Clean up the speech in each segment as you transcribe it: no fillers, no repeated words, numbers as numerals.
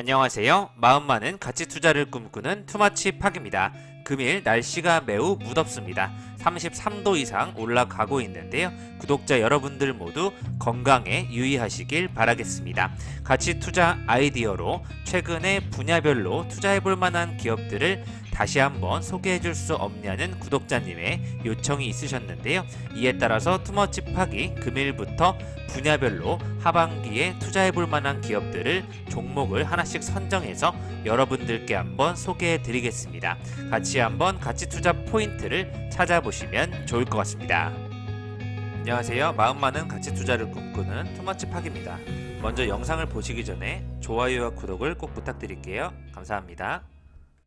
안녕하세요. 마음 많은 가치 투자를 꿈꾸는 투마치 팍입니다. 금일 날씨가 매우 무덥습니다. 33도 이상 올라가고 있는데요. 구독자 여러분들 모두 건강에 유의하시길 바라겠습니다. 가치 투자 아이디어로 최근에 분야별로 투자해볼 만한 기업들을 다시 한번 소개해줄 수 없냐는 구독자님의 요청이 있으셨는데요. 이에 따라서 투머치 팍이 금일부터 분야별로 하반기에 투자해볼 만한 기업들을 종목을 하나씩 선정해서 여러분들께 한번 소개해 드리겠습니다. 같이 한번 가치 투자 포인트를 찾아보시면 좋을 것 같습니다. 안녕하세요. 마음 많은 가치 투자를 꿈꾸는 투머치 팍입니다. 먼저 영상을 보시기 전에 좋아요와 구독을 꼭 부탁드릴게요. 감사합니다.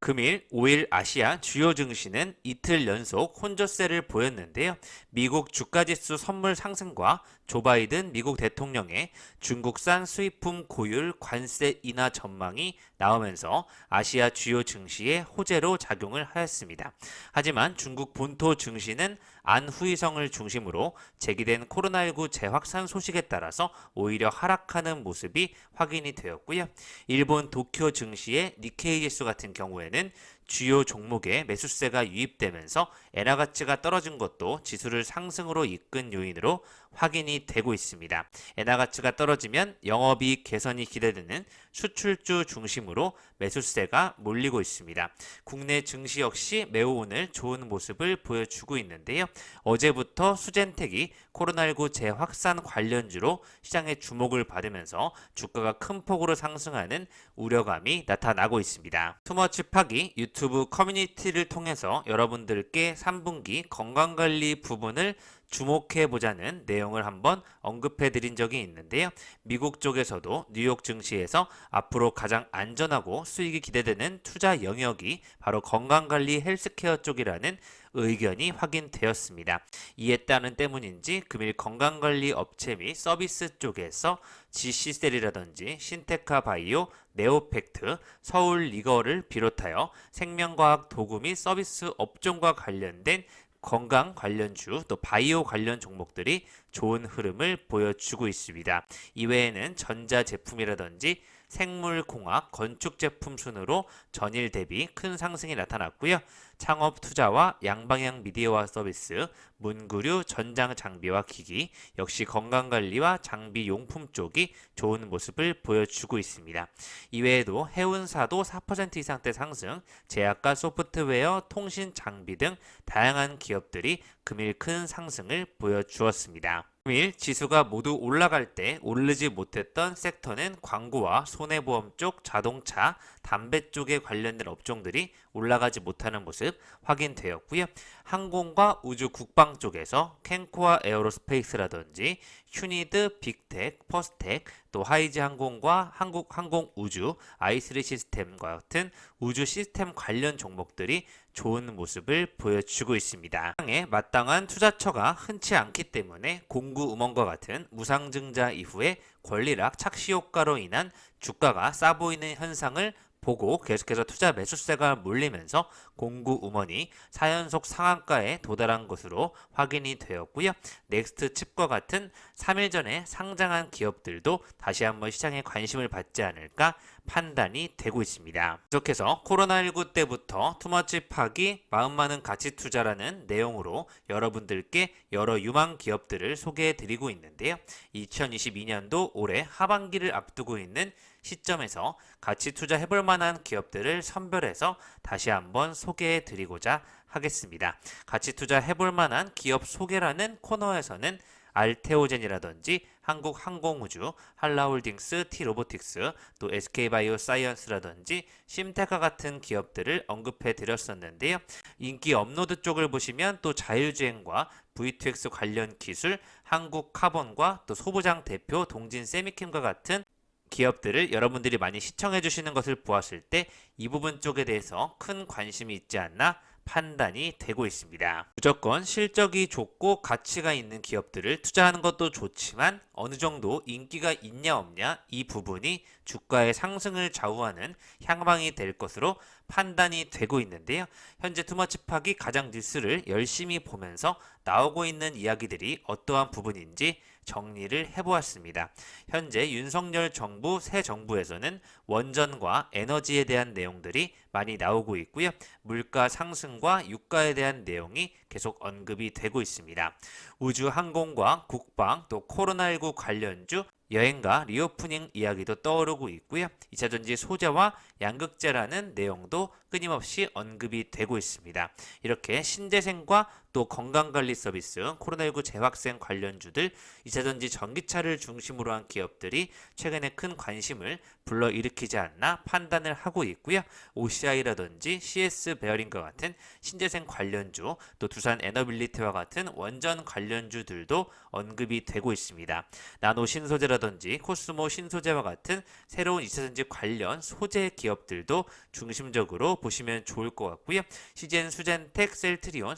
금일 5일 아시아 주요 증시는 이틀 연속 혼조세를 보였는데요. 미국 주가지수 선물 상승과 조 바이든 미국 대통령의 중국산 수입품 고율 관세 인하 전망이 나오면서 아시아 주요 증시에 호재로 작용을 하였습니다. 하지만 중국 본토 증시는 안후이성을 중심으로 제기된 코로나19 재확산 소식에 따라서 오히려 하락하는 모습이 확인이 되었고요. 일본 도쿄 증시의 니케이 지수 같은 경우에는 주요 종목에 매수세가 유입되면서 엔화 가치가 떨어진 것도 지수를 상승으로 이끈 요인으로 확인이 되고 있습니다. 엔화 가치가 떨어지면 영업이익 개선이 기대되는 수출주 중심으로 매수세가 몰리고 있습니다. 국내 증시 역시 매우 오늘 좋은 모습을 보여주고 있는데요. 어제부터 수젠텍이 코로나19 재확산 관련주로 시장의 주목을 받으면서 주가가 큰 폭으로 상승하는 우려감이 나타나고 있습니다. 투머치 팍이 유튜브 커뮤니티를 통해서 여러분들께 3분기 건강관리 부분을 주목해보자는 내용을 한번 언급해드린 적이 있는데요. 미국 쪽에서도 뉴욕 증시에서 앞으로 가장 안전하고 수익이 기대되는 투자 영역이 바로 건강관리 헬스케어 쪽이라는 의견이 확인되었습니다. 이에 따른 때문인지 금일 건강관리 업체 및 서비스 쪽에서 GC셀이라든지 신테카 바이오, 네오팩트, 서울 리거를 비롯하여 생명과학 도구 및 서비스 업종과 관련된 건강 관련주 또 바이오 관련 종목들이 좋은 흐름을 보여주고 있습니다. 이외에는 전자제품이라든지 생물공학, 건축제품 순으로 전일 대비 큰 상승이 나타났고요. 창업 투자와 양방향 미디어와 서비스, 문구류, 전장 장비와 기기, 역시 건강관리와 장비 용품 쪽이 좋은 모습을 보여주고 있습니다. 이외에도 해운사도 4% 이상대 상승, 제약과 소프트웨어, 통신 장비 등 다양한 기업들이 금일 큰 상승을 보여주었습니다. 금일 지수가 모두 올라갈 때 오르지 못했던 섹터는 광고와 손해보험 쪽, 자동차, 담배 쪽에 관련된 업종들이 올라가지 못하는 모습 확인되었고요. 항공과 우주 국방 쪽에서 캔코아 에어로스페이스라든지 휴니드, 빅텍, 퍼스텍, 또 하이지 항공과 한국항공우주, 아이스리 시스템과 같은 우주 시스템 관련 종목들이 좋은 모습을 보여주고 있습니다. 시장에 마땅한 투자처가 흔치 않기 때문에 공구 음원과 같은 무상증자 이후에 권리락 착시 효과로 인한 주가가 싸 보이는 현상을 보고 계속해서 투자 매수세가 몰리면서 공구 음원이 4연속 상한가에 도달한 것으로 확인이 되었고요. 넥스트 칩과 같은 3일 전에 상장한 기업들도 다시 한번 시장에 관심을 받지 않을까 판단이 되고 있습니다. 계속해서 코로나19 때부터 투머치 팍이 마음 많은 가치 투자라는 내용으로 여러분들께 여러 유망 기업들을 소개해 드리고 있는데요. 2022년도 올해 하반기를 앞두고 있는 시점에서 가치 투자해볼 만한 기업들을 선별해서 다시 한번 소개해 드리고자 하겠습니다. 가치 투자해볼 만한 기업 소개라는 코너에서는 알테오젠이라든지 한국항공우주, 한라홀딩스, T로보틱스, 또 SK바이오사이언스라든지 심테카 같은 기업들을 언급해 드렸었는데요. 인기 업로드 쪽을 보시면 또 자율주행과 V2X 관련 기술, 한국카본과 또 소부장 대표 동진 세미킴과 같은 기업들을 여러분들이 많이 시청해 주시는 것을 보았을 때 이 부분 쪽에 대해서 큰 관심이 있지 않나 판단이 되고 있습니다. 무조건 실적이 좋고 가치가 있는 기업들을 투자하는 것도 좋지만 어느 정도 인기가 있냐 없냐 이 부분이 주가의 상승을 좌우하는 향방이 될 것으로 판단이 되고 있는데요. 현재 투머치팍이 가장 뉴스를 열심히 보면서 나오고 있는 이야기들이 어떠한 부분인지 정리를 해보았습니다. 현재 윤석열 정부 새 정부에서는 원전과 에너지에 대한 내용들이 많이 나오고 있고요. 물가 상승과 유가에 대한 내용이 계속 언급이 되고 있습니다. 우주 항공과 국방 또 코로나19 관련주 여행과 리오프닝 이야기도 떠오르고 있고요. 2차전지 소재와 양극재라는 내용도 끊임없이 언급이 되고 있습니다. 이렇게 신재생과 또 건강관리 서비스, 코로나19 재확산 관련주들, 2차전지 전기차를 중심으로 한 기업들이 최근에 큰 관심을 불러일으키지 않나 판단을 하고 있고요. OCI라든지 CS 베어링과 같은 신재생 관련주, 또 두산 에너빌리티와 같은 원전 관련주들도 언급이 되고 있습니다. 나노 신소재라든지 코스모 신소재와 같은 새로운 2차전지 관련 소재 기업들도 중심적으로 보시면 좋을 것 같고요. CGN 수젠텍, 셀트리온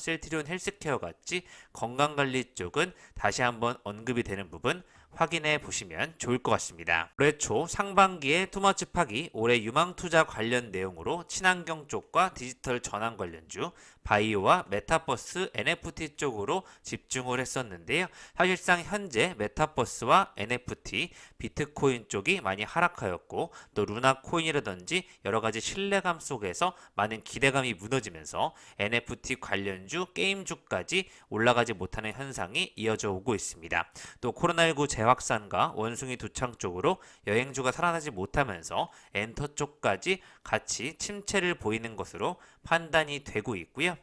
헬스케어 같이 건강관리 쪽은 다시 한번 언급이 되는 부분 확인해 보시면 좋을 것 같습니다. 올해 초 상반기에 투머치 파기, 올해 유망투자 관련 내용으로 친환경 쪽과 디지털 전환 관련주, 바이오와 메타버스, NFT 쪽으로 집중을 했었는데요. 사실상 현재 메타버스와 NFT, 비트코인 쪽이 많이 하락하였고 또 루나 코인이라든지 여러 가지 신뢰감 속에서 많은 기대감이 무너지면서 NFT 관련주, 게임주까지 올라가지 못하는 현상이 이어져 오고 있습니다. 또 코로나19 재확산과 원숭이 두창 쪽으로 여행주가 살아나지 못하면서 엔터 쪽까지 같이 침체를 보이는 것으로 판단이 되고 있고요.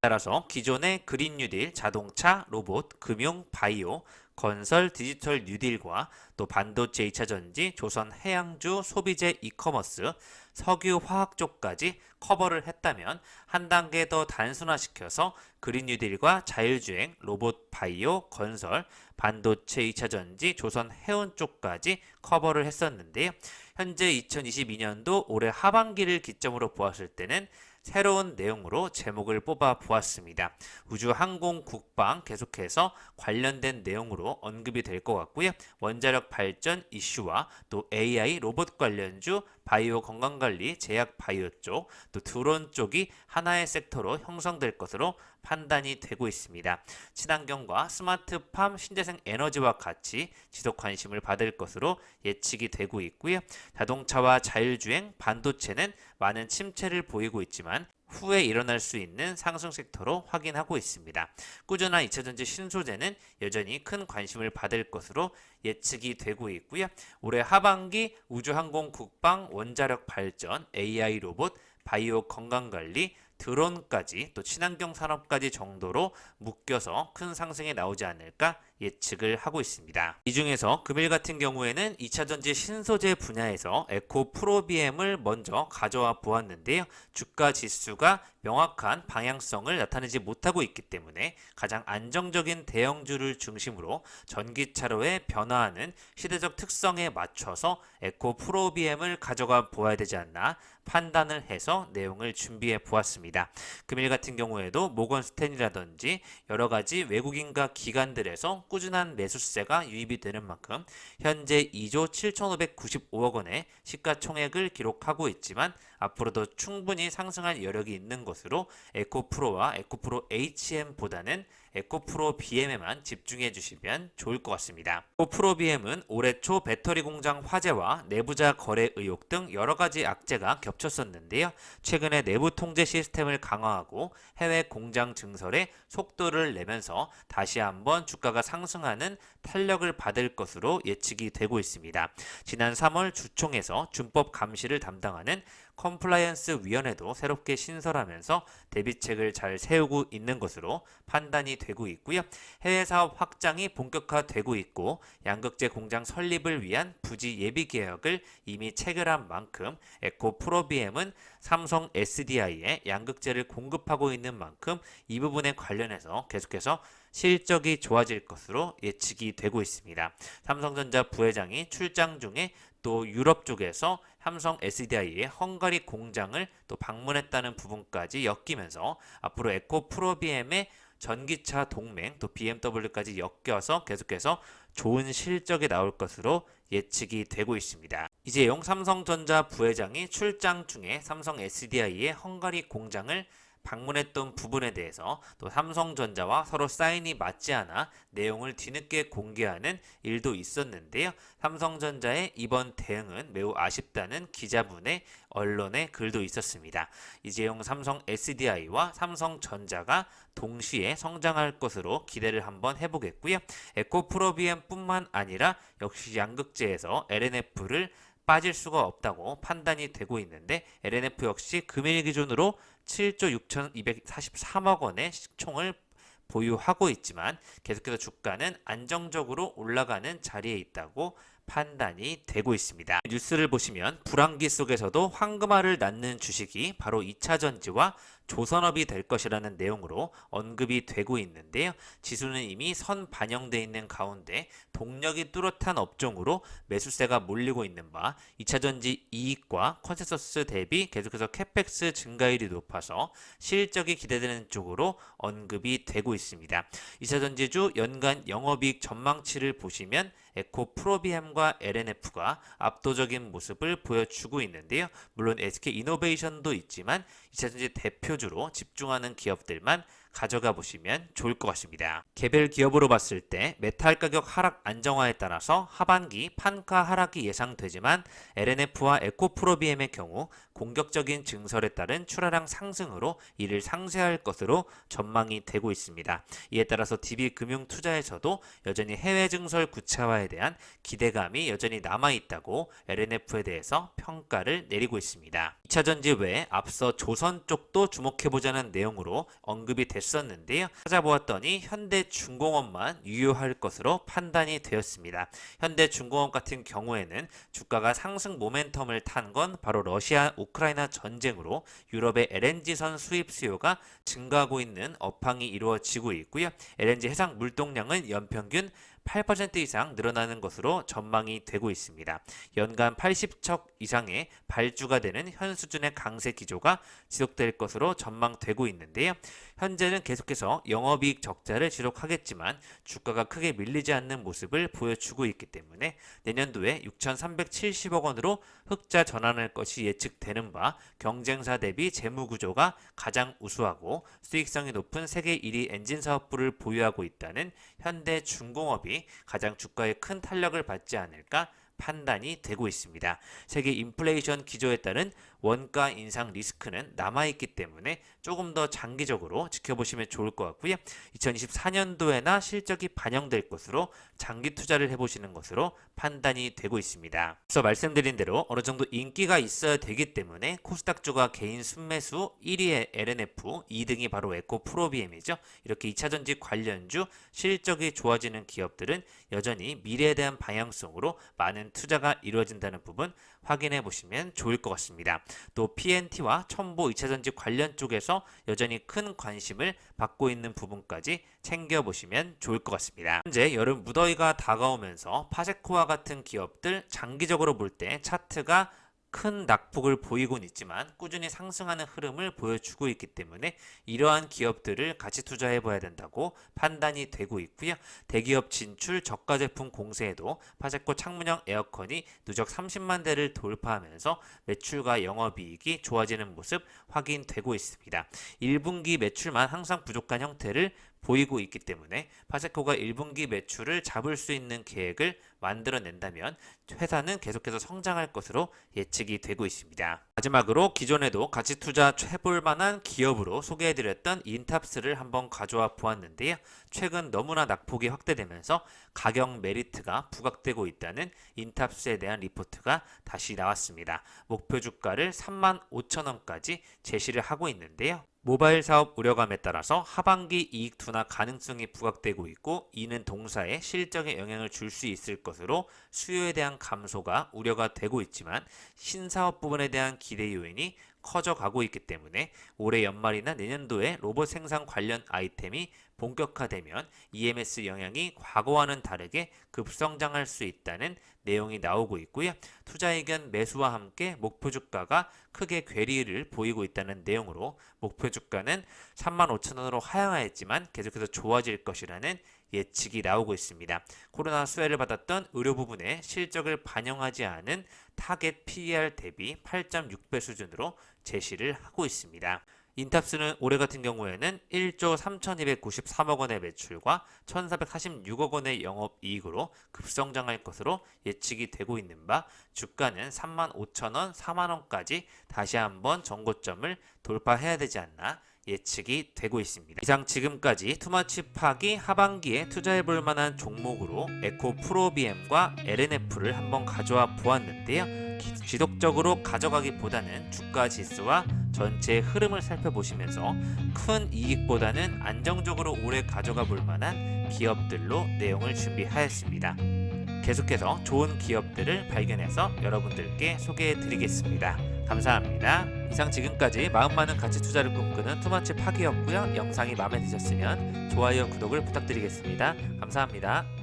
따라서 기존의 그린 뉴딜, 자동차, 로봇, 금융, 바이오, 건설, 디지털 뉴딜과 또 반도체 2차전지, 조선 해양주, 소비재, 이커머스, 석유, 화학 쪽까지 커버를 했다면 한 단계 더 단순화시켜서 그린 뉴딜과 자율주행, 로봇, 바이오, 건설, 반도체 2차전지, 조선 해운 쪽까지 커버를 했었는데요. 현재 2022년도 올해 하반기를 기점으로 보았을 때는 새로운 내용으로 제목을 뽑아 보았습니다. 우주 항공 국방 계속해서 관련된 내용으로 언급이 될 것 같고요. 원자력 발전 이슈와 또 AI 로봇 관련주, 바이오 건강관리, 제약 바이오 쪽, 또 드론 쪽이 하나의 섹터로 형성될 것으로 판단이 되고 있습니다. 친환경과 스마트팜, 신재생 에너지와 같이 지속 관심을 받을 것으로 예측이 되고 있고요. 자동차와 자율주행, 반도체는 많은 침체를 보이고 있지만 후에 일어날 수 있는 상승 섹터로 확인하고 있습니다. 꾸준한 2차전지 신소재는 여전히 큰 관심을 받을 것으로 예측이 되고 있고요. 올해 하반기 우주항공 국방, 원자력 발전, AI 로봇, 바이오 건강관리, 드론까지 또 친환경 산업까지 정도로 묶여서 큰 상승이 나오지 않을까 예측을 하고 있습니다. 이 중에서 금일 같은 경우에는 2차전지 신소재 분야에서 에코 프로비엠을 먼저 가져와 보았는데요. 주가 지수가 명확한 방향성을 나타내지 못하고 있기 때문에 가장 안정적인 대형주를 중심으로 전기차로의 변화하는 시대적 특성에 맞춰서 에코 프로비엠을 가져가 보아야 되지 않나 판단을 해서 내용을 준비해 보았습니다. 금일 같은 경우에도 모건 스탠이라든지 여러 가지 외국인과 기관들에서 꾸준한 매수세가 유입이 되는 만큼 현재 2조 7,595억 원의 시가총액을 기록하고 있지만 앞으로도 충분히 상승할 여력이 있는 것으로 에코프로와 에코프로 HM보다는 에코프로 BM에만 집중해 주시면 좋을 것 같습니다. 에코프로 BM은 올해 초 배터리 공장 화재와 내부자 거래 의혹 등 여러 가지 악재가 겹쳤었는데요. 최근에 내부 통제 시스템을 강화하고 해외 공장 증설에 속도를 내면서 다시 한번 주가가 상승하는 탄력을 받을 것으로 예측이 되고 있습니다. 지난 3월 주총에서 준법 감시를 담당하는 컴플라이언스 위원회도 새롭게 신설하면서 대비책을 잘 세우고 있는 것으로 판단이 되고 있고요. 해외 사업 확장이 본격화되고 있고 양극재 공장 설립을 위한 부지 예비 계획을 이미 체결한 만큼 에코 프로비엠은 삼성 SDI에 양극재를 공급하고 있는 만큼 이 부분에 관련해서 계속해서 실적이 좋아질 것으로 예측이 되고 있습니다. 삼성전자 부회장이 출장 중에 또 유럽 쪽에서 삼성 SDI의 헝가리 공장을 또 방문했다는 부분까지 엮이면서 앞으로 에코 프로비엠의 전기차 동맹 또 BMW까지 엮여서 계속해서 좋은 실적이 나올 것으로 예측이 되고 있습니다. 이재용 삼성전자 부회장이 출장 중에 삼성 SDI의 헝가리 공장을 방문했던 부분에 대해서 또 삼성전자와 서로 사인이 맞지 않아 내용을 뒤늦게 공개하는 일도 있었는데요. 삼성전자의 이번 대응은 매우 아쉽다는 기자분의 언론의 글도 있었습니다. 이재용 삼성 SDI와 삼성전자가 동시에 성장할 것으로 기대를 한번 해보겠고요. 에코프로비엠뿐만 아니라 역시 양극재에서 LNF를 빠질 수가 없다고 판단이 되고 있는데 LNF 역시 금일 기준으로 7조 6,243억 원의 시총을 보유하고 있지만 계속해서 주가는 안정적으로 올라가는 자리에 있다고 판단이 되고 있습니다. 뉴스를 보시면 불황기 속에서도 황금알을 낳는 주식이 바로 2차전지와 조선업이 될 것이라는 내용으로 언급이 되고 있는데요. 지수는 이미 선 반영돼 있는 가운데 동력이 뚜렷한 업종으로 매수세가 몰리고 있는 바 2차전지 이익과 컨센서스 대비 계속해서 캐펙스 증가율이 높아서 실적이 기대되는 쪽으로 언급이 되고 있습니다. 2차전지주 연간 영업이익 전망치를 보시면 에코프로비엠과 LNF가 압도적인 모습을 보여주고 있는데요. 물론 SK이노베이션도 있지만 2차전지 대표주로 집중하는 기업들만 가져가 보시면 좋을 것 같습니다. 개별 기업으로 봤을 때 메탈 가격 하락 안정화에 따라서 하반기 판가 하락이 예상되지만 LNF와 에코프로비엠의 경우 공격적인 증설에 따른 출하량 상승으로 이를 상쇄할 것으로 전망이 되고 있습니다. 이에 따라서 DB금융투자에서도 여전히 해외 증설 구체화에 대한 기대감이 여전히 남아있다고 LNF에 대해서 평가를 내리고 있습니다. 2차전지 외에 앞서 조선 쪽도 주목해보자는 내용으로 언급이 됐었는데요. 찾아보았더니 현대중공업만 유효할 것으로 판단이 되었습니다. 현대중공업 같은 경우에는 주가가 상승 모멘텀을 탄 건 바로 러시아 우크라이나 전쟁으로 유럽의 LNG선 수입 수요가 증가하고 있는 업황이 이루어지고 있고요. LNG 해상 물동량은 연평균 8% 이상 늘어나는 것으로 전망이 되고 있습니다. 연간 80척 이상의 발주가 되는 현 수준의 강세 기조가 지속될 것으로 전망되고 있는데요. 현재는 계속해서 영업이익 적자를 지속하겠지만 주가가 크게 밀리지 않는 모습을 보여주고 있기 때문에 내년도에 6,370억 원으로 흑자 전환할 것이 예측되는 바 경쟁사 대비 재무 구조가 가장 우수하고 수익성이 높은 세계 1위 엔진 사업부를 보유하고 있다는 현대중공업이 가장 주가에 큰 탄력을 받지 않을까 판단이 되고 있습니다. 세계 인플레이션 기조에 따른 원가 인상 리스크는 남아있기 때문에 조금 더 장기적으로 지켜보시면 좋을 것 같고요. 2024년도에나 실적이 반영될 것으로 장기 투자를 해보시는 것으로 판단이 되고 있습니다. 앞서 말씀드린 대로 어느 정도 인기가 있어야 되기 때문에 코스닥주가 개인 순매수 1위의 LNF, 2등이 바로 에코프로비엠이죠. 이렇게 2차전지 관련주 실적이 좋아지는 기업들은 여전히 미래에 대한 방향성으로 많은 투자가 이루어진다는 부분 확인해 보시면 좋을 것 같습니다. 또 PNT와 첨보 2차전지 관련 쪽에서 여전히 큰 관심을 받고 있는 부분까지 챙겨보시면 좋을 것 같습니다. 현재 여름 무더위가 다가오면서 파세코와 같은 기업들 장기적으로 볼 때 차트가 큰 낙폭을 보이곤 있지만 꾸준히 상승하는 흐름을 보여주고 있기 때문에 이러한 기업들을 같이 투자해 봐야 된다고 판단이 되고 있고요. 대기업 진출 저가 제품 공세에도 파세코 창문형 에어컨이 누적 30만 대를 돌파하면서 매출과 영업이익이 좋아지는 모습 확인되고 있습니다. 1분기 매출만 항상 부족한 형태를 보이고 있기 때문에 파세코가 1분기 매출을 잡을 수 있는 계획을 만들어낸다면 회사는 계속해서 성장할 것으로 예측이 되고 있습니다. 마지막으로 기존에도 가치 투자 해볼 만한 기업으로 소개해드렸던 인탑스를 한번 가져와 보았는데요. 최근 너무나 낙폭이 확대되면서 가격 메리트가 부각되고 있다는 인탑스에 대한 리포트가 다시 나왔습니다. 목표 주가를 35,000원까지 제시를 하고 있는데요. 모바일 사업 우려감에 따라서 하반기 이익 둔화 가능성이 부각되고 있고 이는 동사에 실적에 영향을 줄 수 있을 것으로 수요에 대한 감소가 우려가 되고 있지만 신사업 부분에 대한 기대 요인이 커져가고 있기 때문에 올해 연말이나 내년도에 로봇 생산 관련 아이템이 본격화되면 EMS 영향이 과거와는 다르게 급성장할 수 있다는 내용이 나오고 있고요. 투자 의견 매수와 함께 목표 주가가 크게 괴리를 보이고 있다는 내용으로 목표 주가는 35,000원으로 하향하였지만 계속해서 좋아질 것이라는 예측이 나오고 있습니다. 코로나 수혜를 받았던 의료 부분의 실적을 반영하지 않은 타겟 PER 대비 8.6배 수준으로 제시를 하고 있습니다. 인탑스는 올해 같은 경우에는 1조 3,293억 원의 매출과 1,446억 원의 영업이익으로 급성장할 것으로 예측이 되고 있는 바 주가는 35,000원, 4만원까지 다시 한번 전고점을 돌파해야 되지 않나 예측이 되고 있습니다. 이상 지금까지 투마치팍이 하반기에 투자해볼 만한 종목으로 에코프로비엠과 LNF를 한번 가져와 보았는데요. 지속적으로 가져가기보다는 주가 지수와 전체의 흐름을 살펴보시면서 큰 이익보다는 안정적으로 오래 가져가 볼 만한 기업들로 내용을 준비하였습니다. 계속해서 좋은 기업들을 발견해서 여러분들께 소개해 드리겠습니다. 감사합니다. 이상 지금까지 마음 많은 가치 투자를 꿈꾸는 투마치팍이었고요. 영상이 마음에 드셨으면 좋아요, 구독을 부탁드리겠습니다. 감사합니다.